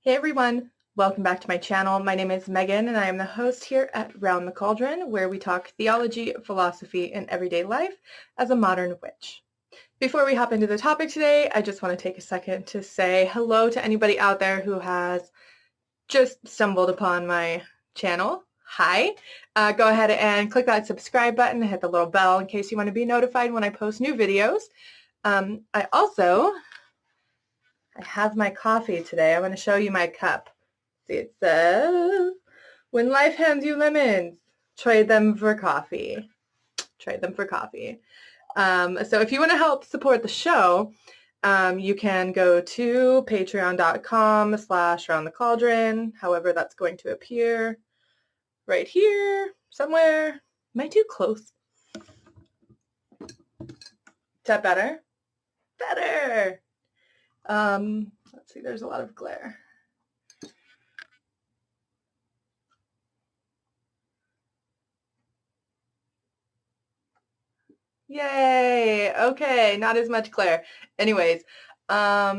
Hey everyone, welcome back to my channel. My name is Megan and I am the host here at Round the Cauldron, where we talk theology, philosophy, and everyday life as a modern witch. Before we hop into the topic today, I just want to take a second to say hello to anybody out there who has just stumbled upon my channel. Hi. Go ahead and click that subscribe button and hit the little bell in case you want to be notified when I post new videos. I have my coffee today. I want to show you my cup. See, it says, when life hands you lemons, trade them for coffee. Trade them for coffee. So if you want to help support the show, you can go to patreon.com/roundthecauldron. However, that's going to appear right here somewhere. Am I too close? Is that better? Better. Let's see, there's a lot of glare. Yay. Okay, not as much glare. Anyways, yeah.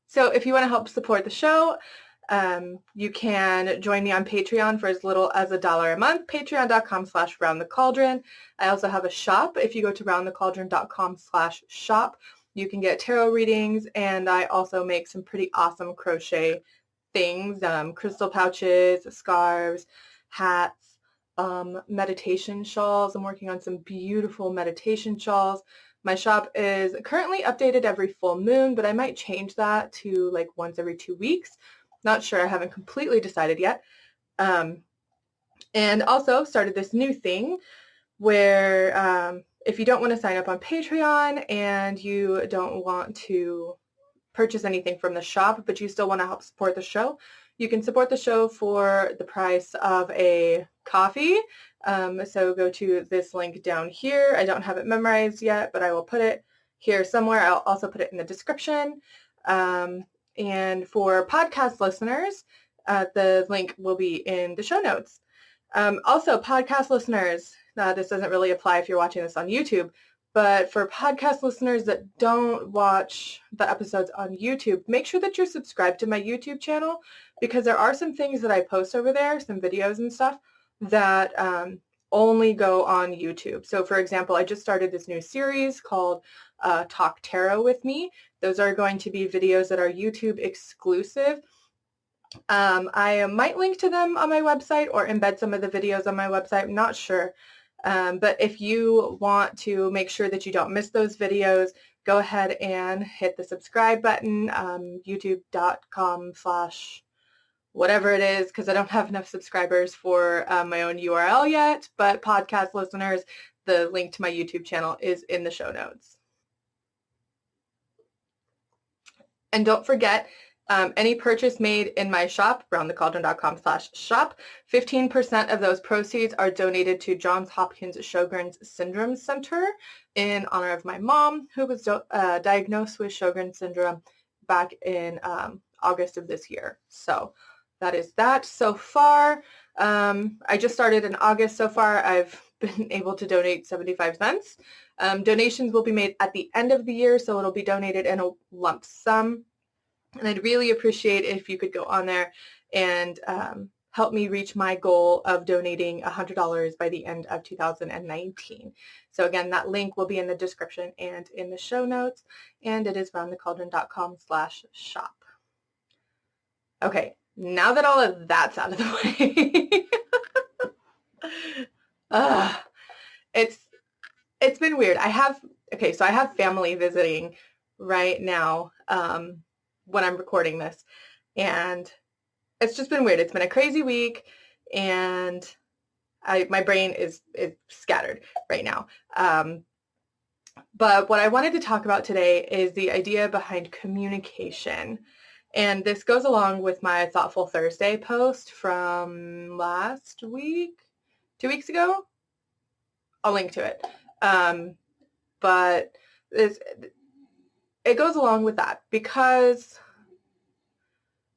So if you want to help support the show, you can join me on Patreon for as little as $1 a month, patreon.com/roundthecauldron. I also have a shop. If you go to roundthecauldron.com/shop, you can get tarot readings, and I also make some pretty awesome crochet things, crystal pouches, scarves, hats, meditation shawls. I'm working on some beautiful meditation shawls. My shop is currently updated every full moon, but I might change that to like once every 2 weeks. Not sure. I haven't completely decided yet. And also started this new thing where if you don't want to sign up on Patreon and you don't want to purchase anything from the shop, but you still want to help support the show, you can support the show for the price of a coffee. So go to this link down here. I don't have it memorized yet, but I will put it here somewhere. I'll also put it in the description. And for podcast listeners, the link will be in the show notes. Also, podcast listeners, this doesn't really apply if you're watching this on YouTube, but for podcast listeners that don't watch the episodes on YouTube, make sure that you're subscribed to my YouTube channel, because there are some things that I post over there, some videos and stuff, that only go on YouTube. So for example, I just started this new series called Talk Tarot with Me. Those are going to be videos that are YouTube exclusive. I might link to them on my website or embed some of the videos on my website. I'm not sure. But if you want to make sure that you don't miss those videos, go ahead and hit the subscribe button, youtube.com/ whatever it is, because I don't have enough subscribers for my own URL yet, but podcast listeners, the link to my YouTube channel is in the show notes. And don't forget, any purchase made in my shop, roundthecauldron.com/shop, 15% of those proceeds are donated to Johns Hopkins Sjogren's Syndrome Center in honor of my mom, who was diagnosed with Sjogren's syndrome back in August of this year. So that is that. So far, I just started in August. So far, I've been able to donate 75 cents. Donations will be made at the end of the year, so it'll be donated in a lump sum. And I'd really appreciate if you could go on there and help me reach my goal of donating $100 by the end of 2019. So again, that link will be in the description and in the show notes, and it is roundthecauldron.com/shop. Okay, now that all of that's out of the way, it's been weird. I have family visiting right now when I'm recording this, and it's just been weird. It's been a crazy week, and my brain is scattered right now. But what I wanted to talk about today is the idea behind communication. And this goes along with my Thoughtful Thursday post from last week, 2 weeks ago. I'll link to it. But it goes along with that because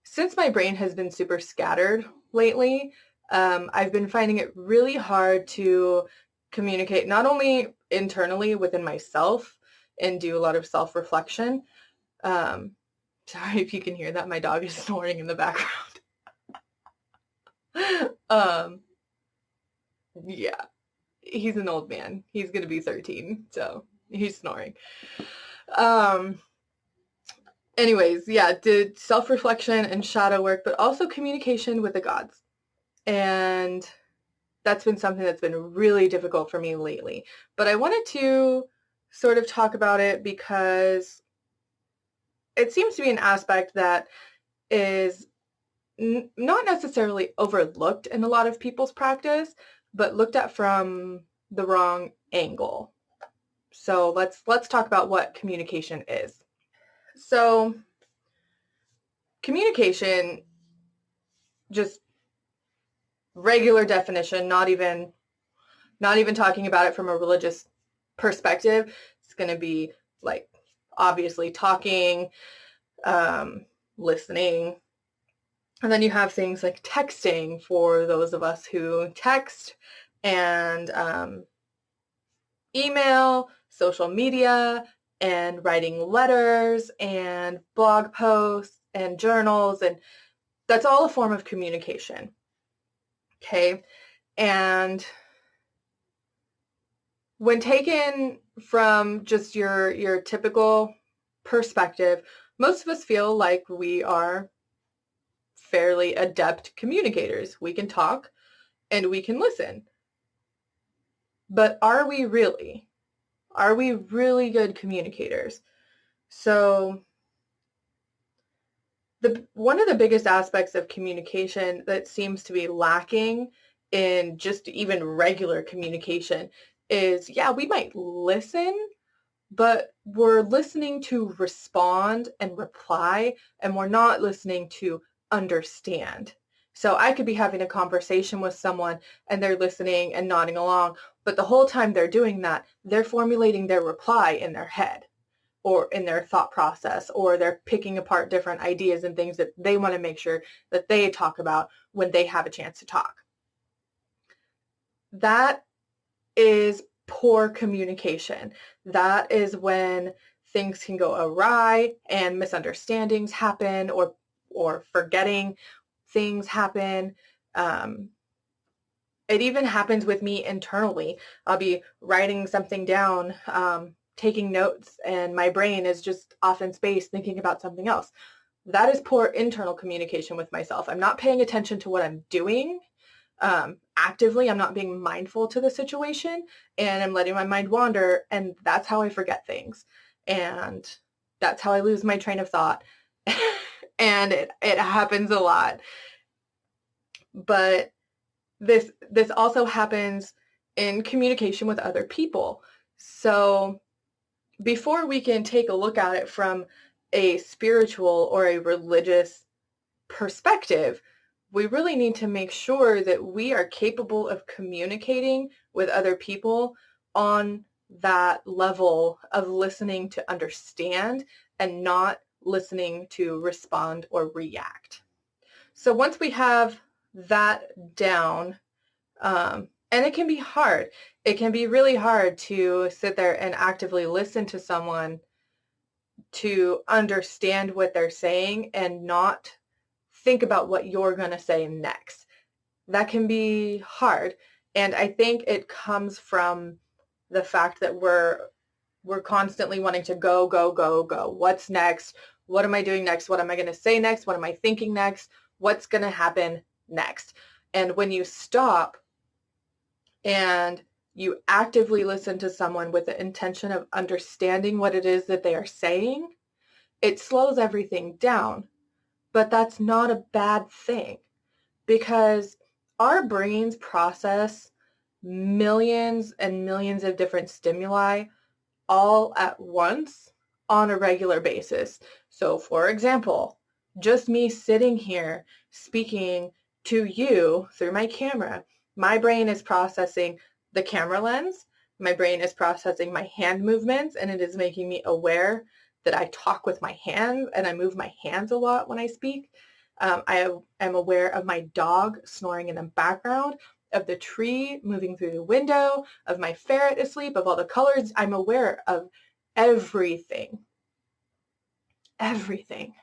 since my brain has been super scattered lately, I've been finding it really hard to communicate, not only internally within myself and do a lot of self-reflection. Sorry if you can hear that. My dog is snoring in the background. Yeah, he's an old man. He's going to be 13, so he's snoring. Anyways, yeah, did self-reflection and shadow work, but also communication with the gods. And that's been something that's been really difficult for me lately. But I wanted to sort of talk about it because it seems to be an aspect that is not necessarily overlooked in a lot of people's practice, but looked at from the wrong angle. So let's talk about what communication is. So communication, just regular definition, not even talking about it from a religious perspective. It's going to be like obviously talking, listening, and then you have things like texting for those of us who text, and email, social media, and writing letters and blog posts and journals, and that's all a form of communication. Okay, and when taken from just your typical perspective, most of us feel like we are fairly adept communicators. We can talk and we can listen. But are we really? Are we really good communicators? So one of the biggest aspects of communication that seems to be lacking in just even regular communication is, yeah, we might listen, but we're listening to respond and reply, and we're not listening to understand. So I could be having a conversation with someone and they're listening and nodding along, but the whole time they're doing that, they're formulating their reply in their head or in their thought process, or they're picking apart different ideas and things that they want to make sure that they talk about when they have a chance to talk. That is poor communication. That is when things can go awry and misunderstandings happen, or forgetting things happen. It even happens with me internally. I'll be writing something down, taking notes, and my brain is just off in space thinking about something else. That is poor internal communication with myself. I'm not paying attention to what I'm doing actively. I'm not being mindful to the situation, and I'm letting my mind wander, and that's how I forget things. And that's how I lose my train of thought. And it happens a lot. But this also happens in communication with other people. So before we can take a look at it from a spiritual or a religious perspective, we really need to make sure that we are capable of communicating with other people on that level of listening to understand and not listening to respond or react. So once we have that down, and it can be hard. It can be really hard to sit there and actively listen to someone to understand what they're saying and not think about what you're going to say next. That can be hard. And I think it comes from the fact that we're constantly wanting to go, go, go, go. What's next? What am I doing next? What am I going to say next? What am I thinking next? What's going to happen next? And when you stop and you actively listen to someone with the intention of understanding what it is that they are saying, it slows everything down. But that's not a bad thing, because our brains process millions and millions of different stimuli all at once on a regular basis. So for example, just me sitting here speaking to you through my camera, my brain is processing the camera lens, my brain is processing my hand movements, and it is making me aware that I talk with my hands and I move my hands a lot when I speak. I am aware of my dog snoring in the background, of the tree moving through the window, of my ferret asleep, of all the colors. I'm aware of everything. Everything.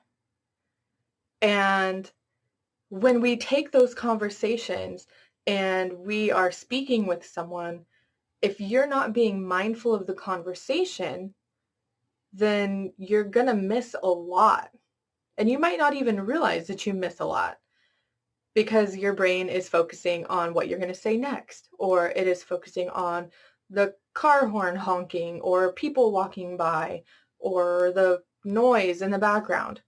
And when we take those conversations and we are speaking with someone, if you're not being mindful of the conversation, then you're going to miss a lot. And you might not even realize that you miss a lot because your brain is focusing on what you're going to say next, or it is focusing on the car horn honking, or people walking by, or the noise in the background.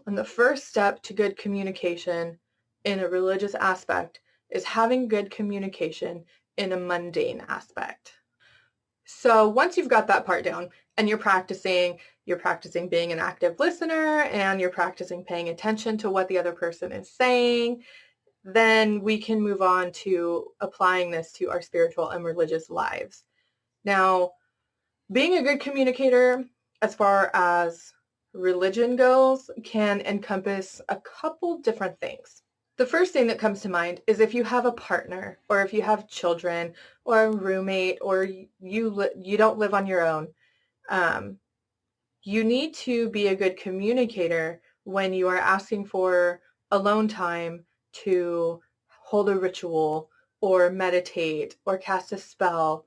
And the first step to good communication in a religious aspect is having good communication in a mundane aspect. So once you've got that part down and you're practicing being an active listener, and you're practicing paying attention to what the other person is saying, then we can move on to applying this to our spiritual and religious lives. Now, being a good communicator as far as religion goes can encompass a couple different things. The first thing that comes to mind is if you have a partner, or if you have children, or a roommate, or you don't live on your own, you need to be a good communicator when you are asking for alone time to hold a ritual, or meditate, or cast a spell.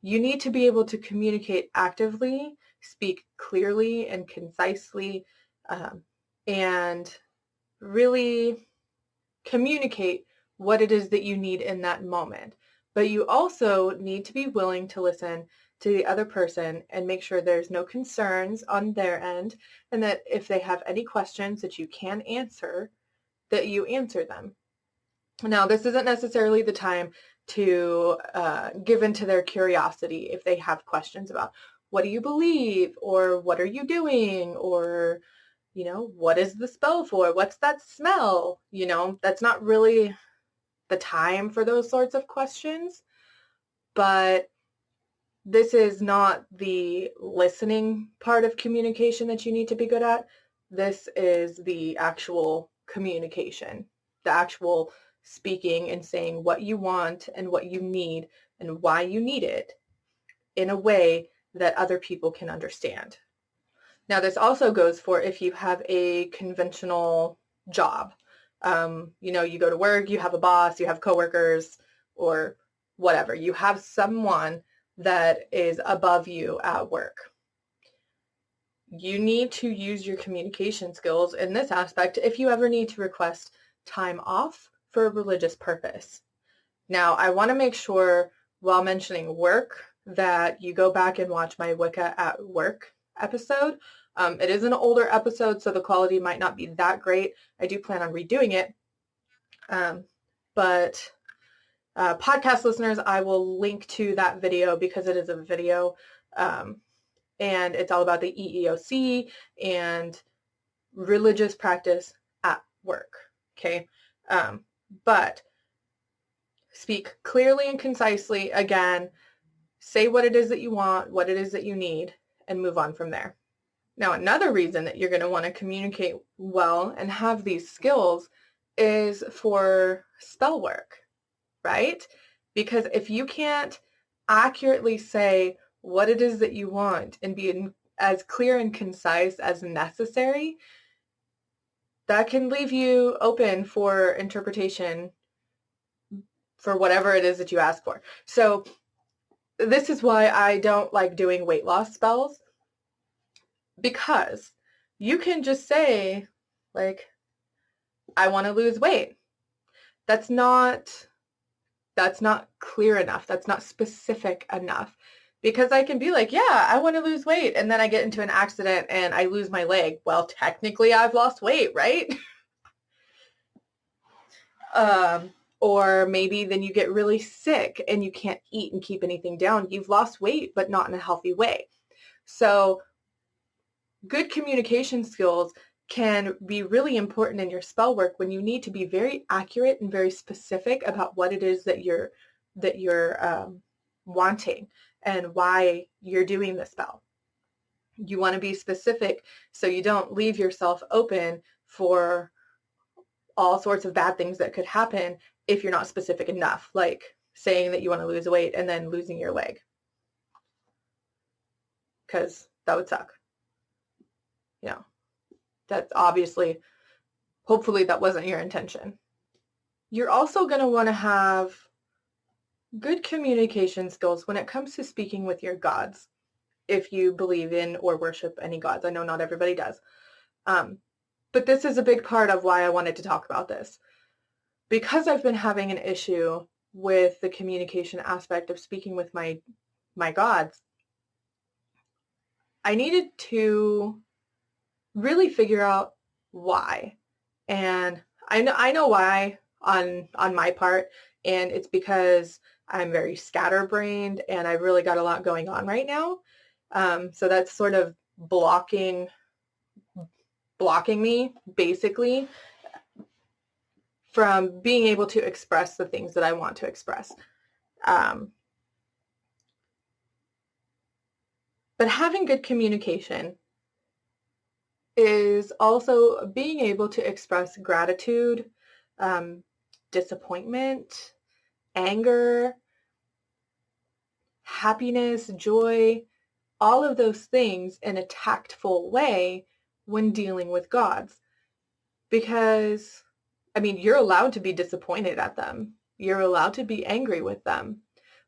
You need to be able to communicate actively, speak clearly and concisely, and really communicate what it is that you need in that moment. But you also need to be willing to listen to the other person and make sure there's no concerns on their end, and that if they have any questions that you can answer, that you answer them. Now, this isn't necessarily the time to give into their curiosity if they have questions about what do you believe, or what are you doing, or what is the spell for? What's that smell? That's not really the time for those sorts of questions. But this is not the listening part of communication that you need to be good at. This is the actual communication, the actual speaking and saying what you want and what you need and why you need it in a way that other people can understand. Now, this also goes for if you have a conventional job. You go to work, you have a boss, you have coworkers, or whatever. You have someone that is above you at work. You need to use your communication skills in this aspect if you ever need to request time off for a religious purpose. Now, I want to make sure while mentioning work that you go back and watch my Wicca at Work episode. It is an older episode, so the quality might not be that great. I do plan on redoing it. But podcast listeners, I will link to that video because it is a video, and it's all about the EEOC and religious practice at work. Okay. But speak clearly and concisely. Again, say what it is that you want, what it is that you need, and move on from there. Now, another reason that you're going to want to communicate well and have these skills is for spell work, right? Because if you can't accurately say what it is that you want and be as clear and concise as necessary, that can leave you open for interpretation for whatever it is that you ask for. So this is why I don't like doing weight loss spells, because you can just say, like, I want to lose weight. That's not clear enough. That's not specific enough. Because I can be like, yeah, I want to lose weight, and then I get into an accident and I lose my leg. Well, technically I've lost weight, right? Or maybe then you get really sick and you can't eat and keep anything down. You've lost weight, but not in a healthy way. So good communication skills can be really important in your spell work when you need to be very accurate and very specific about what it is that you're wanting and why you're doing the spell. You want to be specific so you don't leave yourself open for all sorts of bad things that could happen if you're not specific enough, like saying that you want to lose weight and then losing your leg, because that would suck. That's obviously, hopefully that wasn't your intention. You're also going to want to have good communication skills when it comes to speaking with your gods, if you believe in or worship any gods. I know not everybody does. But this is a big part of why I wanted to talk about this. Because I've been having an issue with the communication aspect of speaking with my gods, I needed to really figure out why. And I know why on my part, and it's because I'm very scatterbrained and I've really got a lot going on right now. So that's sort of blocking me, basically, from being able to express the things that I want to express. But having good communication is also being able to express gratitude, disappointment, anger, happiness, joy, all of those things in a tactful way when dealing with gods. Because, I mean, you're allowed to be disappointed at them. You're allowed to be angry with them,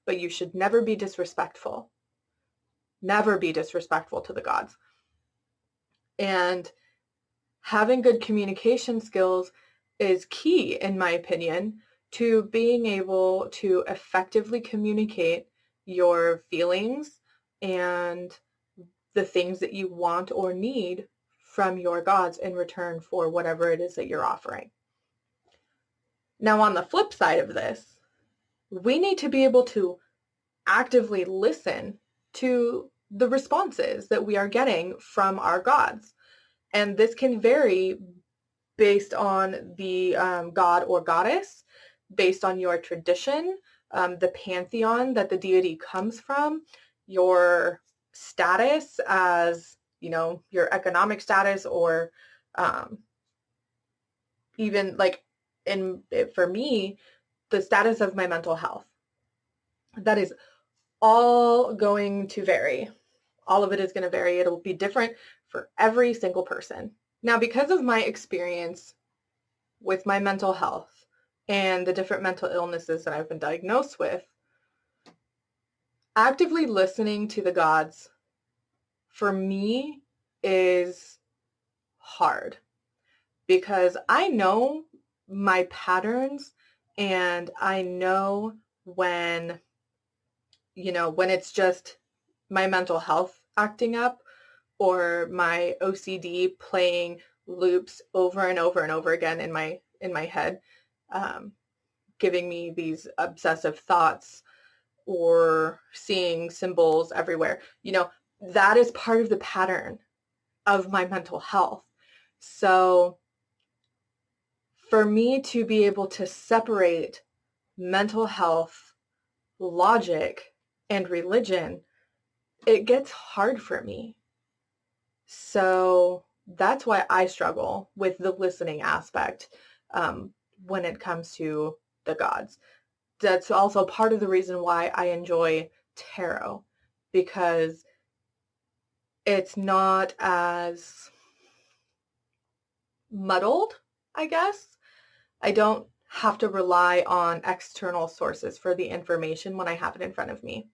but you should never be disrespectful. Never be disrespectful to the gods. And having good communication skills is key, in my opinion, to being able to effectively communicate your feelings and the things that you want or need from your gods in return for whatever it is that you're offering. Now, on the flip side of this, we need to be able to actively listen to the responses that we are getting from our gods. And this can vary based on the god or goddess, based on your tradition, the pantheon that the deity comes from, your status as, your economic status, or even like for me, the status of my mental health. That is all going to vary. All of it is going to vary. It'll be different for every single person. Now, because of my experience with my mental health and the different mental illnesses that I've been diagnosed with, actively listening to the gods for me is hard, because I know my patterns and I know when it's just my mental health acting up or my OCD playing loops over and over and over again in my head, giving me these obsessive thoughts or seeing symbols everywhere. That is part of the pattern of my mental health. So for me to be able to separate mental health, logic, and religion, it gets hard for me. So that's why I struggle with the listening aspect when it comes to the gods. That's also part of the reason why I enjoy tarot, because it's not as muddled, I guess. I don't have to rely on external sources for the information when I have it in front of me.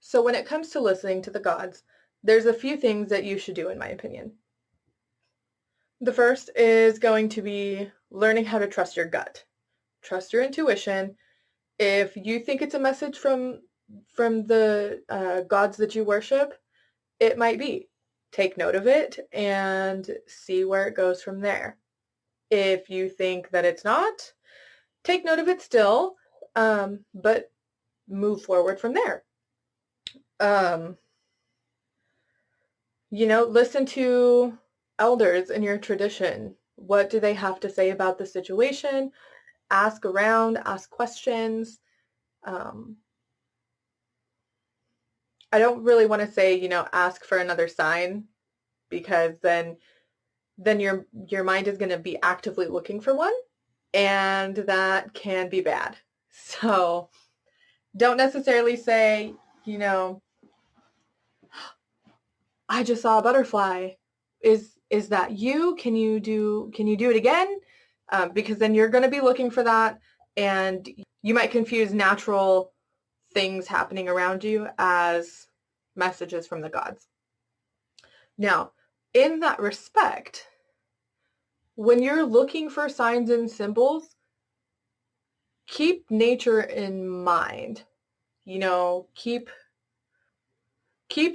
So when it comes to listening to the gods, there's a few things that you should do, in my opinion. The first is going to be learning how to trust your gut. Trust your intuition. If you think it's a message from the gods that you worship, it might be. Take note of it and see where it goes from there. If you think that it's not, take note of it still, but move forward from there. Listen to elders in your tradition. What do they have to say about the situation? Ask around, ask questions. I don't really want to say, ask for another sign, because then your mind is going to be actively looking for one, and that can be bad. So don't necessarily say, I just saw a butterfly. Is Is that you? Can you do it again? Because then you're going to be looking for that, and you might confuse natural things happening around you as messages from the gods. Now, in that respect, when you're looking for signs and symbols, keep nature in mind. Keep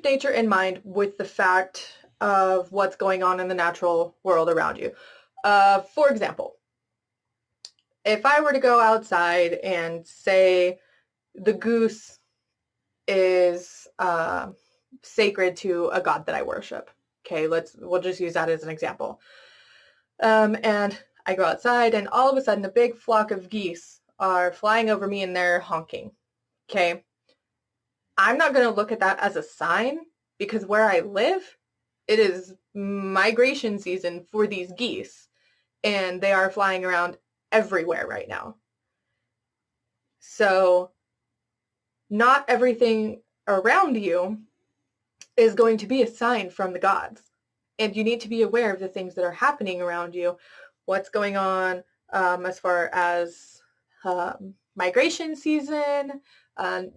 nature in mind with the fact of what's going on in the natural world around you. For example, if I were to go outside and say the goose is sacred to a god that I worship. Okay, we'll just use that as an example. And I go outside, and all of a sudden a big flock of geese are flying over me and they're honking. Okay, I'm not going to look at that as a sign, because where I live, it is migration season for these geese, and they are flying around everywhere right now. So not everything around you is going to be a sign from the gods. And you need to be aware of the things that are happening around you, what's going on as far as migration season,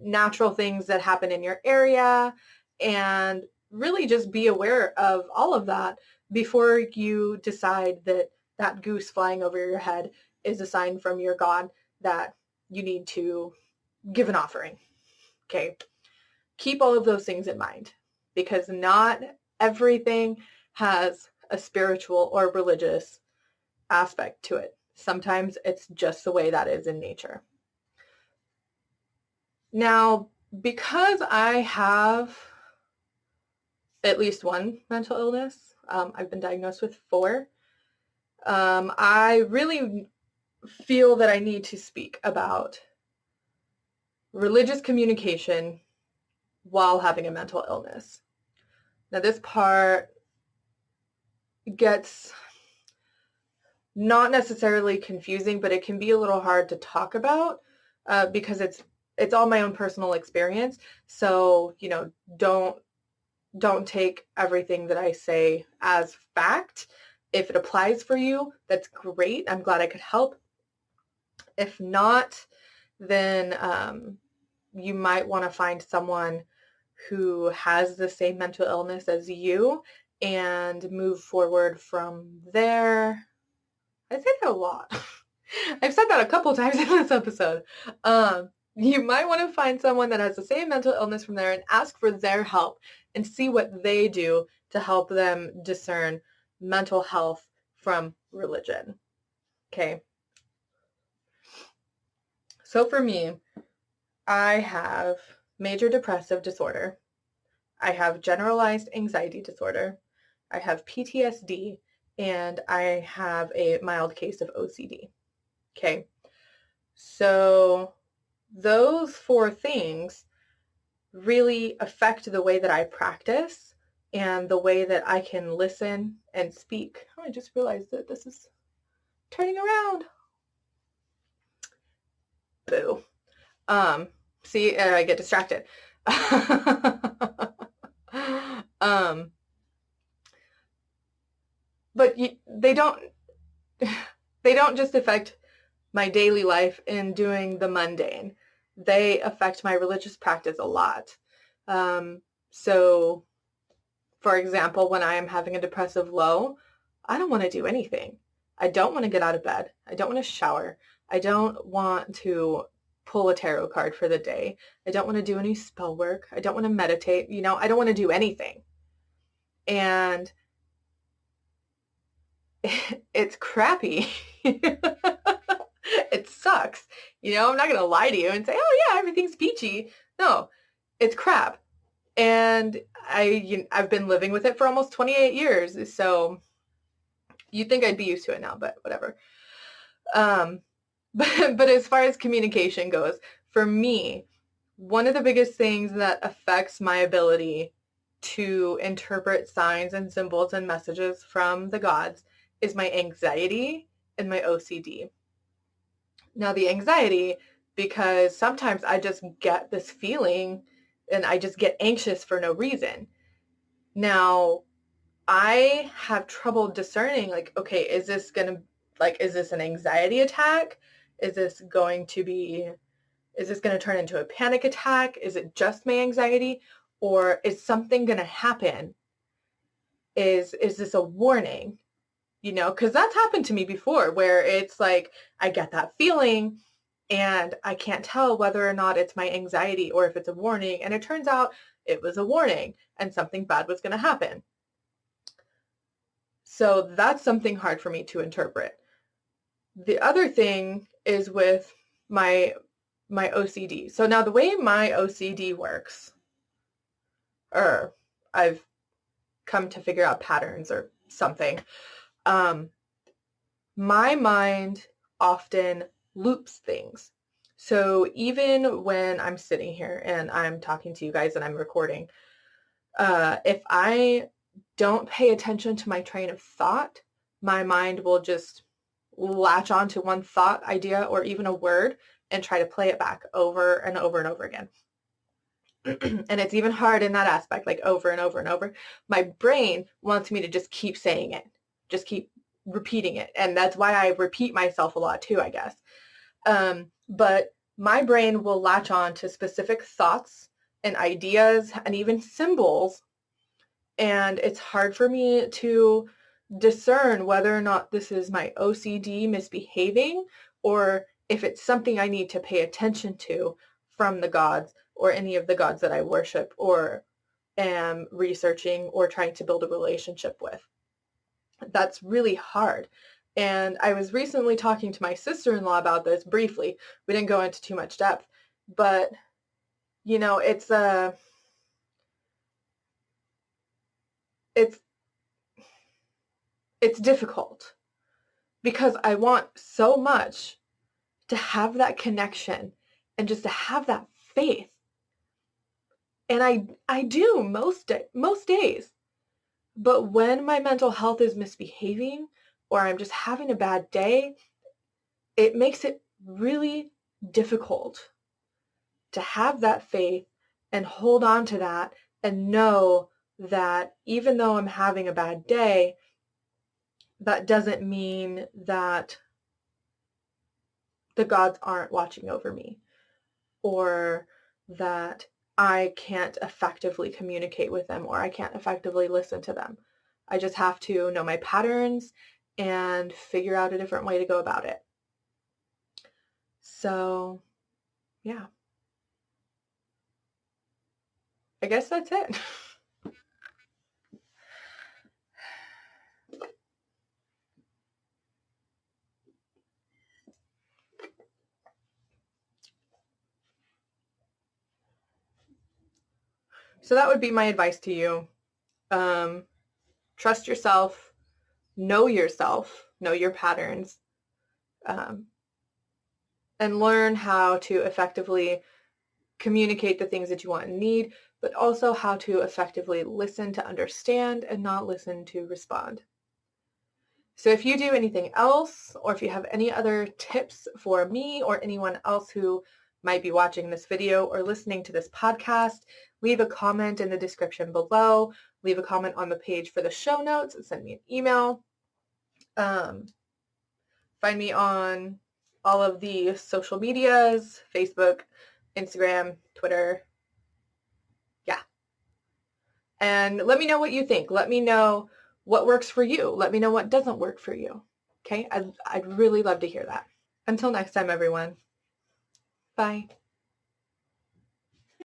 natural things that happen in your area, and really just be aware of all of that before you decide that that goose flying over your head is a sign from your God that you need to give an offering. Okay, keep all of those things in mind, because not everything has a spiritual or religious aspect to it. Sometimes it's just the way that is in nature. Now, because I have at least one mental illness, I've been diagnosed with 4, I really feel that I need to speak about religious communication while having a mental illness. Now, this part gets not necessarily confusing, but it can be a little hard to talk about because it's all my own personal experience. So, don't take everything that I say as fact. If it applies for you, that's great. I'm glad I could help. If not, then you might want to find someone who has the same mental illness as you and move forward from there. I say that a lot. I've said that a couple times in this episode. You might want to find someone that has the same mental illness from there and ask for their help and see what they do to help them discern mental health from religion. Okay. So for me, I have major depressive disorder. I have generalized anxiety disorder. I have PTSD, and I have a mild case of OCD. Okay. So those 4 things really affect the way that I practice and the way that I can listen and speak. Oh, I just realized that this is turning around. Boo. See, I get distracted. But they don't just affect my daily life in doing the mundane. They affect my religious practice a lot. So, for example, when I am having a depressive low, I don't want to do anything. I don't want to get out of bed. I don't want to shower. I don't want to pull a tarot card for the day. I don't want to do any spell work. I don't want to meditate. I don't want to do anything. And it's crappy. It sucks. I'm not going to lie to you and say, oh yeah, everything's peachy. No, it's crap. And I've been living with it for almost 28 years. So you'd think I'd be used to it now, but whatever. But as far as communication goes, for me, one of the biggest things that affects my ability to interpret signs and symbols and messages from the gods is my anxiety and my OCD. Now, the anxiety, because sometimes I just get this feeling and I just get anxious for no reason. Now, I have trouble discerning, like, okay, is this an anxiety attack? Is this going to turn into a panic attack? Is it just my anxiety? Or is something going to happen? Is this a warning? Because that's happened to me before, where it's like, I get that feeling and I can't tell whether or not it's my anxiety or if it's a warning. And it turns out it was a warning and something bad was going to happen. So that's something hard for me to interpret. The other thing is with my OCD. So now the way my OCD works, or I've come to figure out patterns or something, my mind often loops things. So even when I'm sitting here and I'm talking to you guys and I'm recording, if I don't pay attention to my train of thought, my mind will just latch onto one thought, idea, or even a word and try to play it back over and over and over again. And it's even hard in that aspect, like over and over and over. My brain wants me to just keep saying it, just keep repeating it. And that's why I repeat myself a lot too, I guess. But my brain will latch on to specific thoughts and ideas and even symbols. And it's hard for me to discern whether or not this is my OCD misbehaving or if it's something I need to pay attention to from the gods or any of the gods that I worship or am researching or trying to build a relationship with. That's really hard. And I was recently talking to my sister-in-law about this briefly. We didn't go into too much depth, but it's difficult because I want so much to have that connection and just to have that faith. And I do most days. But when my mental health is misbehaving or I'm just having a bad day, it makes it really difficult to have that faith and hold on to that and know that even though I'm having a bad day, that doesn't mean that the gods aren't watching over me or that I can't effectively communicate with them or I can't effectively listen to them. I just have to know my patterns and figure out a different way to go about it. So, yeah. I guess that's it. So that would be my advice to you. Trust yourself, know your patterns, and learn how to effectively communicate the things that you want and need, but also how to effectively listen to understand and not listen to respond. So if you do anything else, or if you have any other tips for me or anyone else who might be watching this video or listening to this podcast, leave a comment in the description below. Leave a comment on the page for the show notes and send me an email. Find me on all of the social medias, Facebook, Instagram, Twitter. Yeah. And let me know what you think. Let me know what works for you. Let me know what doesn't work for you. Okay? I'd really love to hear that. Until next time, everyone. Bye.